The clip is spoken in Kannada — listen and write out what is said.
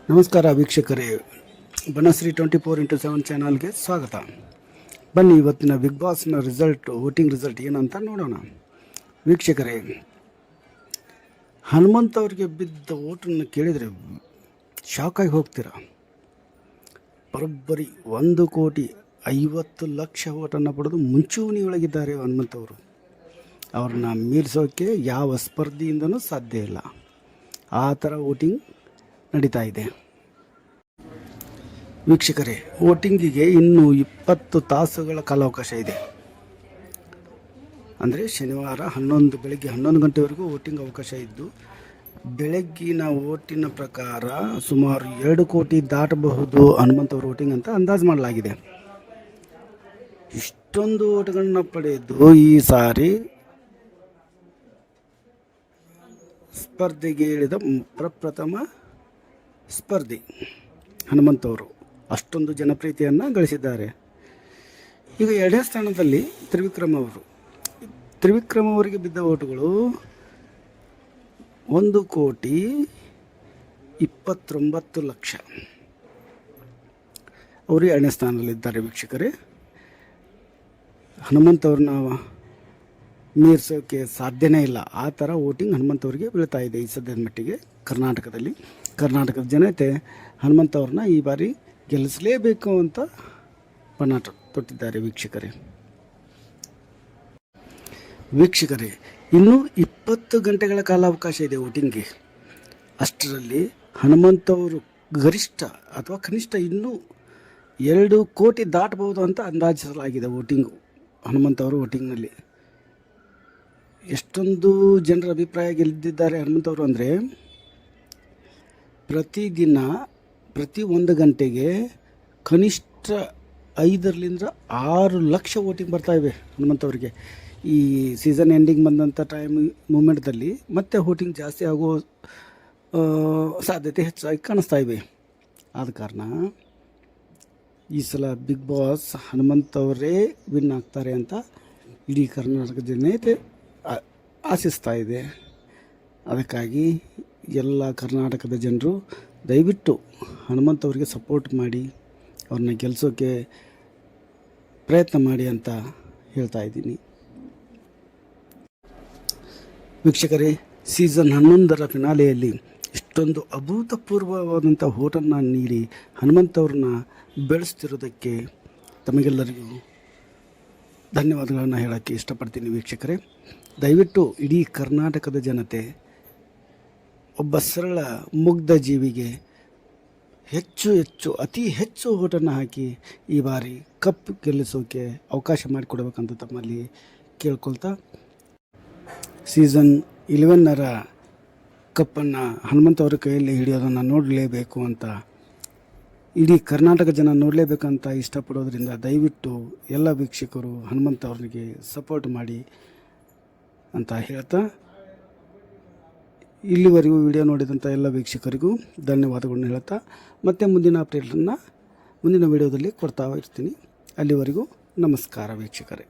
ನಮಸ್ಕಾರ ವೀಕ್ಷಕರೇ, ಬನಶ್ರೀ 24x7 ಚಾನಲ್ಗೆ ಸ್ವಾಗತ. ಬನ್ನಿ ಇವತ್ತಿನ ಬಿಗ್ ಬಾಸ್ನ ವೋಟಿಂಗ್ ರಿಸಲ್ಟ್ ಏನಂತ ನೋಡೋಣ. ವೀಕ್ಷಕರೇ, ಹನುಮಂತ್ ಅವರಿಗೆ ಬಿದ್ದ ಓಟನ್ನು ಕೇಳಿದರೆ ಶಾಕಾಗಿ ಹೋಗ್ತೀರ. ಬರೋಬ್ಬರಿ 1,50,00,000 ಓಟನ್ನು ಪಡೆದು ಮುಂಚೂಣಿಯೊಳಗಿದ್ದಾರೆ ಹನುಮಂತ್ ಅವರು. ಅವ್ರನ್ನ ಮೀರಿಸೋಕ್ಕೆ ಯಾವ ಸ್ಪರ್ಧೆಯಿಂದನೂ ಸಾಧ್ಯ ಇಲ್ಲ. ಆ ಥರ ವೋಟಿಂಗ್ ನಡೀತಾ ಇದೆ. ವೀಕ್ಷಕರೇ, ವೋಟಿಂಗಿಗೆ ಇನ್ನೂ 20 ತಾಸುಗಳ ಕಾಲಾವಕಾಶ ಇದೆ. ಅಂದರೆ ಶನಿವಾರ ಬೆಳಗ್ಗೆ 11 ಗಂಟೆವರೆಗೂ ವೋಟಿಂಗ್ ಅವಕಾಶ ಇದ್ದು, ಬೆಳಗ್ಗಿನ ವೋಟಿನ ಪ್ರಕಾರ ಸುಮಾರು 2 ಕೋಟಿ ದಾಟಬಹುದು ಹನುಮಂತ್ ಅವ್ರ ವೋಟಿಂಗ್ ಅಂತ ಅಂದಾಜು ಮಾಡಲಾಗಿದೆ. ಇಷ್ಟೊಂದು ಓಟ್ಗಳನ್ನ ಪಡೆದು ಈ ಸಾರಿ ಸ್ಪರ್ಧೆಗೆ ಇಳಿದ ಪ್ರಪ್ರಥಮ ಸ್ಪರ್ಧಿ ಹನುಮಂತ್ ಅವರು ಅಷ್ಟೊಂದು ಜನಪ್ರಿಯತೆಯನ್ನು ಗಳಿಸಿದ್ದಾರೆ. ಈಗ 2ನೇ ಸ್ಥಾನದಲ್ಲಿ ತ್ರಿವಿಕ್ರಮ್ ಅವರಿಗೆ ಬಿದ್ದ ಓಟುಗಳು 1,29,00,000. ಅವರು 2ನೇ ಸ್ಥಾನದಲ್ಲಿದ್ದಾರೆ. ವೀಕ್ಷಕರೇ, ಹನುಮಂತ್ ಅವ್ರನ್ನ ಮೀರಿಸೋಕ್ಕೆ ಸಾಧ್ಯನೇ ಇಲ್ಲ. ಆ ಥರ ವೋಟಿಂಗ್ ಹನುಮಂತ್ ಅವರಿಗೆ ಬೀಳ್ತಾ ಇದೆ ಈ ಸದ್ಯದ ಮಟ್ಟಿಗೆ. ಕರ್ನಾಟಕದ ಜನತೆ ಹನುಮಂತ್ ಅವ್ರನ್ನ ಈ ಬಾರಿ ಗೆಲ್ಲಿಸಲೇಬೇಕು ಅಂತ ಪಣಾಟ ತೊಟ್ಟಿದ್ದಾರೆ. ವೀಕ್ಷಕರೇ, ಇನ್ನೂ 20 ಗಂಟೆಗಳ ಕಾಲಾವಕಾಶ ಇದೆ ವೋಟಿಂಗ್ಗೆ. ಅಷ್ಟರಲ್ಲಿ ಹನುಮಂತ್ ಅವರು ಗರಿಷ್ಠ ಅಥವಾ ಕನಿಷ್ಠ ಇನ್ನೂ 2 ಕೋಟಿ ದಾಟಬಹುದು ಅಂತ ಅಂದಾಜಿಸಲಾಗಿದೆ. ಹನುಮಂತ್ ಅವರು ವೋಟಿಂಗ್ನಲ್ಲಿ ಎಷ್ಟೊಂದು ಜನರ ಅಭಿಪ್ರಾಯ ಗೆದ್ದಿದ್ದಾರೆ ಹನುಮಂತ್ ಅವರು ಅಂದರೆ, ಪ್ರತಿದಿನ ಪ್ರತಿ 1 ಗಂಟೆಗೆ ಕನಿಷ್ಠ 5,000-6 ಲಕ್ಷ ವೋಟಿಂಗ್ ಬರ್ತಾಯಿವೆ ಹನುಮಂತ್ ಅವರಿಗೆ. ಈ ಸೀಸನ್ ಎಂಡಿಂಗ್ ಬಂದಂಥ ಮೂಮೆಂಟ್ದಲ್ಲಿ ಮತ್ತೆ ವೋಟಿಂಗ್ ಜಾಸ್ತಿ ಆಗೋ ಸಾಧ್ಯತೆ ಹೆಚ್ಚಾಗಿ ಕಾಣಿಸ್ತಾ ಇವೆ. ಆದ ಕಾರಣ ಈ ಸಲ ಬಿಗ್ ಬಾಸ್ ಹನುಮಂತ್ ಅವರೇ ವಿನ್ ಆಗ್ತಾರೆ ಅಂತ ಇಡೀ ಕರ್ನಾಟಕ ಜನತೆ ಆಶಿಸ್ತಾ ಇದೆ. ಅದಕ್ಕಾಗಿ ಎಲ್ಲ ಕರ್ನಾಟಕದ ಜನರು ದಯವಿಟ್ಟು ಹನುಮಂತ್ ಅವರಿಗೆ ಸಪೋರ್ಟ್ ಮಾಡಿ, ಅವ್ರನ್ನ ಗೆಲ್ಲಿಸೋಕ್ಕೆ ಪ್ರಯತ್ನ ಮಾಡಿ ಅಂತ ಹೇಳ್ತಾ ಇದ್ದೀನಿ. ವೀಕ್ಷಕರೇ, ಸೀಸನ್ 11ರ ಫಿನಾಲೆಯಲ್ಲಿ ಇಷ್ಟೊಂದು ಅಭೂತಪೂರ್ವವಾದಂಥ ಓಟನ್ನು ನೀಡಿ ಹನುಮಂತ್ ಅವ್ರನ್ನ ಬೆಳೆಸ್ತಿರೋದಕ್ಕೆ ತಮಗೆಲ್ಲರಿಗೂ ಧನ್ಯವಾದಗಳನ್ನು ಹೇಳೋಕ್ಕೆ ಇಷ್ಟಪಡ್ತೀನಿ. ವೀಕ್ಷಕರೇ, ದಯವಿಟ್ಟು ಇಡೀ ಕರ್ನಾಟಕದ ಜನತೆ ಒಬ್ಬ ಸರಳ ಮುಗ್ಧ ಜೀವಿಗೆ ಅತಿ ಹೆಚ್ಚು ಓಟನ್ನು ಹಾಕಿ ಈ ಬಾರಿ ಕಪ್ ಗೆಲ್ಲಿಸೋಕೆ ಅವಕಾಶ ಮಾಡಿಕೊಡ್ಬೇಕಂತ ತಮ್ಮಲ್ಲಿ ಕೇಳ್ಕೊಳ್ತಾ, ಸೀಸನ್ 11ರ ಕಪ್ಪನ್ನು ಹನುಮಂತ್ ಅವರ ಕೈಯಲ್ಲಿ ಹಿಡಿಯೋದನ್ನು ನೋಡಲೇಬೇಕು ಅಂತ ಇಡೀ ಕರ್ನಾಟಕ ಜನ ನೋಡಲೇಬೇಕಂತ ಇಷ್ಟಪಡೋದ್ರಿಂದ ದಯವಿಟ್ಟು ಎಲ್ಲ ವೀಕ್ಷಕರು ಹನುಮಂತ್ ಅವ್ರಿಗೆ ಸಪೋರ್ಟ್ ಮಾಡಿ ಅಂತ ಹೇಳ್ತಾ, ಇಲ್ಲಿವರೆಗೂ ವಿಡಿಯೋ ನೋಡಿದಂಥ ಎಲ್ಲ ವೀಕ್ಷಕರಿಗೂ ಧನ್ಯವಾದಗಳನ್ನು ಹೇಳ್ತಾ, ಮತ್ತೆ ಮುಂದಿನ ಅಪ್ಡೇಟನ್ನು ಮುಂದಿನ ವಿಡಿಯೋದಲ್ಲಿ ಕೊಡ್ತಾ ಇರ್ತೀನಿ. ಅಲ್ಲಿವರೆಗೂ ನಮಸ್ಕಾರ ವೀಕ್ಷಕರೇ.